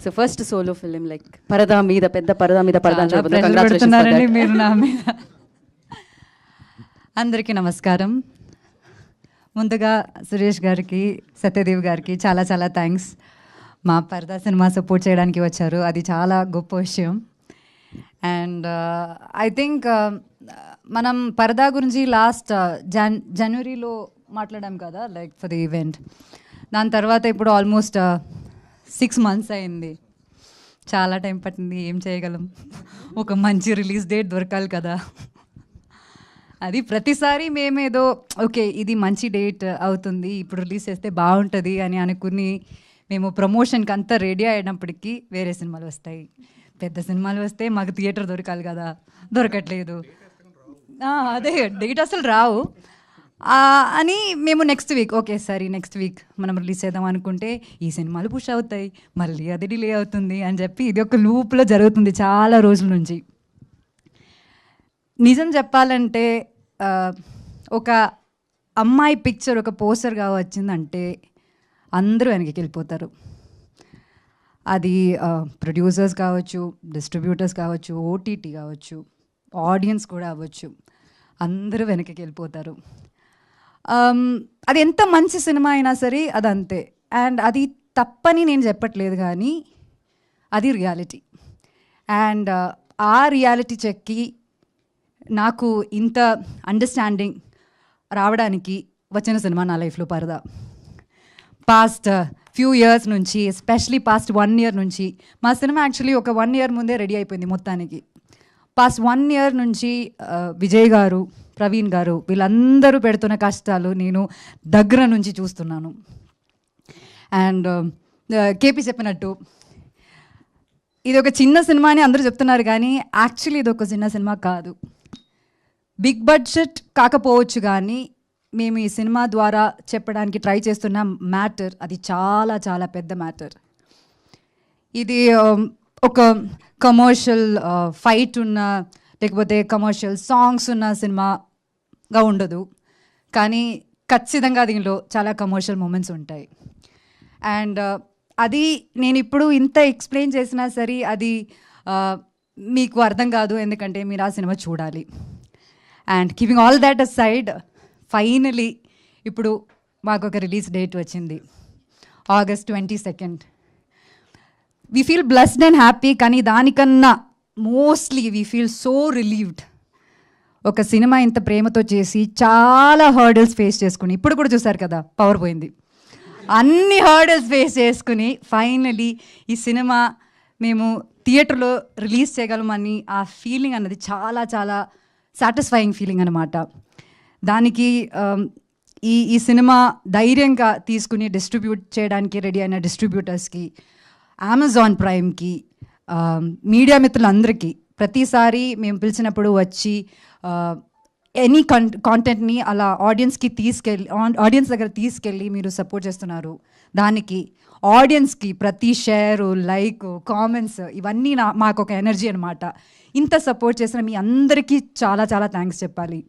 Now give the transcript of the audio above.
So first solo film like పరదా మీద పెద్ద పరదా మీద పరదా అని చెప్పొద్దు. చాలా Congratulations for పెడుతున్నారండి that. మీరు నా మీద. అందరికీ నమస్కారం. ముందుగా సురేష్ గారికి, సత్యదేవ్ గారికి చాలా చాలా థ్యాంక్స్. మా పరదా సినిమా సపోర్ట్ చేయడానికి వచ్చారు, అది చాలా గొప్ప విషయం. అండ్ ఐ థింక్ మనం పరదా గురించి లాస్ట్ జనవరిలో మాట్లాడాం కదా, లైక్ ఫర్ ది ఈవెంట్. దాని తర్వాత ఇప్పుడు ఆల్మోస్ట్ 6 months అయింది. చాలా టైం పట్టింది. ఏం చేయగలం, ఒక మంచి రిలీజ్ డేట్ దొరకాలి కదా. అది ప్రతిసారి మేమేదో ఓకే ఇది మంచి డేట్ అవుతుంది, ఇప్పుడు రిలీజ్ చేస్తే బాగుంటుంది అని అనుకుని మేము ప్రమోషన్కి అంతా రెడీ అయినప్పటికీ వేరే సినిమాలు వస్తాయి. పెద్ద సినిమాలు వస్తే మాకు థియేటర్ దొరకాలి కదా, దొరకట్లేదు. అదే డేట్ అసలు రావు అని మేము నెక్స్ట్ వీక్ ఓకే సరే నెక్స్ట్ వీక్ మనం రిలీజ్ చేద్దాం అనుకుంటే ఈ సినిమాలు పుష్ అవుతాయి, మళ్ళీ అది డిలే అవుతుంది అని చెప్పి ఇది ఒక లూప్లో జరుగుతుంది చాలా రోజుల నుంచి. నిజం చెప్పాలంటే ఒక అమ్మాయి పిక్చర్ ఒక పోస్టర్గా వచ్చిందంటే అందరూ వెనక్కి వెళ్ళిపోతారు. అది ప్రొడ్యూసర్స్ కావచ్చు, డిస్ట్రిబ్యూటర్స్ కావచ్చు, ఓటీటీ కావచ్చు, ఆడియన్స్ కూడా అవ్వచ్చు, అందరూ వెనక్కి వెళ్ళిపోతారు. అది ఎంత మంచి సినిమా అయినా సరే అది అంతే. అండ్ అది తప్పని నేను చెప్పట్లేదు, కానీ అది రియాలిటీ. అండ్ ఆ రియాలిటీ చెక్కి నాకు ఇంత అండర్స్టాండింగ్ రావడానికి వచ్చిన సినిమా నా లైఫ్లో పరదా. పాస్ట్ ఫ్యూ ఇయర్స్ నుంచి, ఎస్పెషలీ పాస్ట్ 1 year నుంచి, మా సినిమా యాక్చువల్లీ ఒక 1 year ముందే రెడీ అయిపోయింది మొత్తానికి. పాస్ట్ 1 year నుంచి విజయ్ గారు, ప్రవీణ్ గారు వీళ్ళందరూ పెడుతున్న కష్టాలు నేను దగ్గర నుంచి చూస్తున్నాను. అండ్ కేపీ చెప్పినట్టు ఇది ఒక చిన్న సినిమా అని అందరూ చెప్తున్నారు, కానీ యాక్చువల్లీ ఇది ఒక చిన్న సినిమా కాదు. బిగ్ బడ్జెట్ కాకపోవచ్చు, కానీ మేము ఈ సినిమా ద్వారా చెప్పడానికి ట్రై చేస్తున్న మ్యాటర్ అది చాలా చాలా పెద్ద మ్యాటర్. ఇది ఒక కమర్షియల్ ఫైట్ ఉన్న లేకపోతే కమర్షియల్ సాంగ్స్ ఉన్న సినిమాగా ఉండదు, కానీ ఖచ్చితంగా దీనిలో చాలా కమర్షియల్ మూమెంట్స్ ఉంటాయి. అండ్ అది నేను ఇప్పుడు ఇంత ఎక్స్ప్లెయిన్ చేసినా సరే అది మీకు అర్థం కాదు, ఎందుకంటే మీరు ఆ సినిమా చూడాలి. And keeping all that aside, finally ఇప్పుడు మాకు ఒక రిలీజ్ డేట్ వచ్చింది, August 22nd. We feel blessed and happy, కానీ దానికన్నా mostly we feel so relieved. ఒక సినిమా ఇంత ప్రేమతో చేసి చాలా హర్డల్స్ ఫేస్ చేసుకుని, ఇప్పుడు కూడా చూసారు కదా పవర్ పోయింది, అన్ని హర్డల్స్ ఫేస్ చేసుకుని ఫైనలీ ఈ సినిమా మేము థియేటర్లో రిలీజ్ చేయగలమని ఆ ఫీలింగ్ అన్నది చాలా చాలా సాటిస్ఫైయింగ్ ఫీలింగ్ అన్నమాట. దానికి ఈ సినిమా ధైర్యంగా తీసుకుని డిస్ట్రిబ్యూట్ చేయడానికి రెడీ అయిన డిస్ట్రిబ్యూటర్స్కి, అమెజాన్ ప్రైమ్కి, మీడియా మిత్రులందరికీ, ప్రతిసారి మేము పిలిచినప్పుడు వచ్చి ఎనీ కాంటెంట్ని అలా ఆడియన్స్ దగ్గర తీసుకెళ్ళి మీరు సపోర్ట్ చేస్తున్నారు. దానికి ఆడియన్స్కి ప్రతి షేరు, లైక్, కామెంట్స్ ఇవన్నీ మాకు ఒక ఎనర్జీ అనమాట. ఇంత సపోర్ట్ చేసిన మీ అందరికీ చాలా చాలా థ్యాంక్స్ చెప్పాలి.